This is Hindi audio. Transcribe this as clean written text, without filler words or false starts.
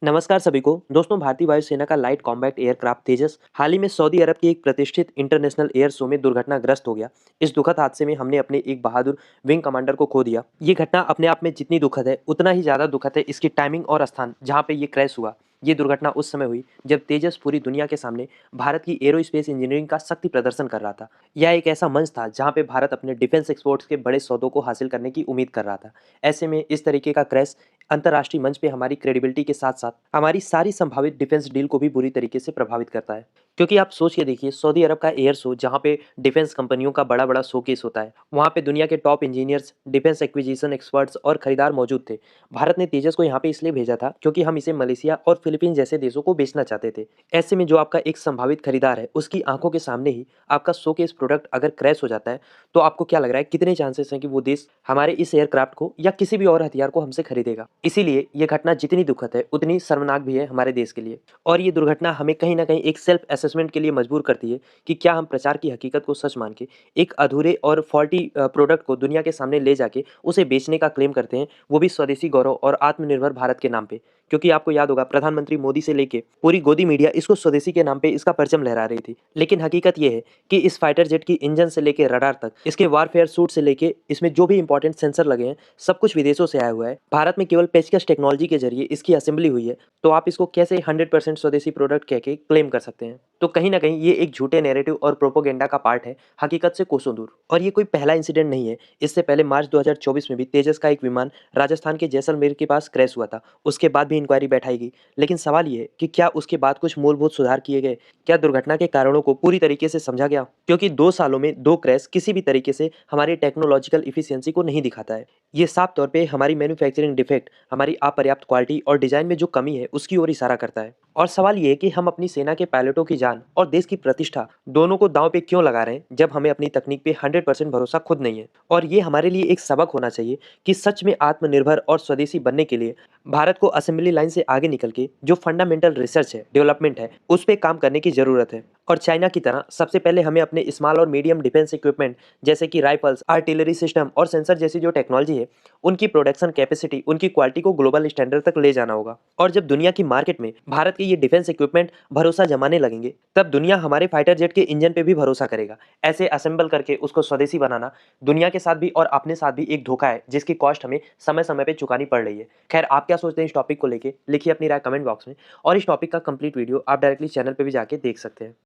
नमस्कार सभी को। दोस्तों, भारतीय वायुसेना का लाइट कॉम्बैट एयरक्राफ्ट तेजस हाल ही में सऊदी अरब के एक प्रतिष्ठित इंटरनेशनल एयर शो में दुर्घटनाग्रस्त हो गया। इस दुखद हादसे में हमने अपने एक बहादुर विंग कमांडर को खो दिया। ये घटना अपने आप में जितनी दुखद है, उतना ही ज्यादा दुखद है इसकी टाइमिंग और स्थान जहाँ पे ये क्रैश हुआ। ये दुर्घटना उस समय हुई जब तेजस पूरी दुनिया के सामने भारत की एरोस्पेस इंजीनियरिंग का शक्ति प्रदर्शन कर रहा था। यह एक ऐसा मंच था जहाँ पे भारत अपने डिफेंस एक्सपोर्ट्स के बड़े सौदों को हासिल करने की उम्मीद कर रहा था। ऐसे में इस तरीके का क्रैश अंतर्राष्ट्रीय मंच पे हमारी क्रेडिबिलिटी के साथ साथ हमारी सारी संभावित डिफेंस डील को भी बुरी तरीके से प्रभावित करता है। क्योंकि आप सोच के देखिए, सऊदी अरब का एयर शो जहाँ पे डिफेंस कंपनियों का बड़ा बड़ा शोकेस होता है, वहाँ पे दुनिया के top engineers, defence acquisition experts और खरीदार मौजूद थे। भारत ने तेजस को यहाँ पे इसलिए भेजा था क्योंकि हम इसे मलेशिया और फिलीपींस जैसे देशों को बेचना चाहते थे। ऐसे में जो आपका एक संभावित खरीदार है, उसकी आंखों के सामने ही आपका शोकेस प्रोडक्ट अगर क्रैश हो जाता है, तो आपको क्या लग रहा है कितने चांसेस हैं कि वो देश हमारे इस एयरक्राफ्ट को या किसी भी और हथियार को हमसे खरीदेगा। इसीलिए ये घटना जितनी दुखद है, उतनी शर्मनाक भी है हमारे देश के लिए। और ये दुर्घटना हमें कहीं न कहीं एक सेल्फ असेसमेंट के लिए मजबूर करती है कि क्या हम प्रचार की हकीकत को सच मान के एक अधूरे और फॉल्टी प्रोडक्ट को दुनिया के सामने ले जाके उसे बेचने का क्लेम करते हैं, वो भी स्वदेशी गौरव और आत्मनिर्भर भारत के नाम पे। क्योंकि आपको याद होगा, प्रधानमंत्री मोदी से लेके पूरी गोदी मीडिया इसको स्वदेशी के नाम पे इसका परचम लहरा रही थी। लेकिन हकीकत ये है कि इस फाइटर जेट की इंजन से लेके रडार तक, इसके वारफेयर सूट से लेके इसमें जो भी इंपॉर्टेंट सेंसर लगे हैं, सब कुछ विदेशों से आया हुआ है। भारत में केवल पेचकस टेक्नोलॉजी के जरिए इसकी असेंबली हुई है। तो आप इसको कैसे 100% स्वदेशी प्रोडक्ट कह के क्लेम कर सकते हैं? तो कहीं न कहीं ये एक झूठे नैरेटिव और प्रोपेगेंडा का पार्ट है, हकीकत से कोसों दूर। और ये कोई पहला इंसिडेंट नहीं है। इससे पहले मार्च 2024 में भी तेजस का एक विमान राजस्थान के जैसलमेर के पास क्रैश हुआ था। उसके बाद भी इंक्वायरी बैठाई गई। लेकिन सवाल ये है कि क्या उसके बाद कुछ मूलभूत सुधार किए गए? क्या दुर्घटना के कारणों को पूरी तरीके से समझा गया? क्योंकि 2 सालों में 2 क्रैश किसी भी तरीके से हमारी टेक्नोलॉजिकल एफिशिएंसी को नहीं दिखाता है। ये साफ तौर पे हमारी मैन्युफैक्चरिंग डिफेक्ट, हमारी अपर्याप्त क्वालिटी और डिजाइन में जो कमी है, उसकी ओर इशारा करता है। और सवाल ये है कि हम अपनी सेना के पायलटों की जान और देश की प्रतिष्ठा दोनों को दांव पे क्यों लगा रहे हैं, जब हमें अपनी तकनीक पे 100% भरोसा खुद नहीं है। और ये हमारे लिए एक सबक होना चाहिए कि सच में आत्मनिर्भर और स्वदेशी बनने के लिए भारत को असेंबली लाइन से आगे निकल के जो फंडामेंटल रिसर्च है, डेवलपमेंट है, उस पे काम करने की जरूरत है। और चाइना की तरह सबसे पहले हमें अपने स्मॉल और मीडियम डिफेंस इक्विपमेंट जैसे कि राइफल्स, आर्टिलरी सिस्टम और सेंसर जैसी जो टेक्नोलॉजी है, उनकी प्रोडक्शन कैपेसिटी, उनकी क्वालिटी को ग्लोबल स्टैंडर्ड तक ले जाना होगा। और जब दुनिया की मार्केट में भारत के ये डिफेंस इक्विपमेंट भरोसा जमाने लगेंगे, तब दुनिया हमारे फाइटर जेट के इंजन पे भी भरोसा करेगा। ऐसे असेंबल करके उसको स्वदेशी बनाना दुनिया के साथ भी और अपने साथ भी एक धोखा है, जिसकी कॉस्ट हमें समय समय पे चुकानी पड़ रही है। खैर, आप क्या सोचते हैं इस टॉपिक को लेके? लिखिए अपनी राय कमेंट बॉक्स में। और इस टॉपिक का कंप्लीट वीडियो आप डायरेक्टली चैनल पे भी जाके देख सकते हैं।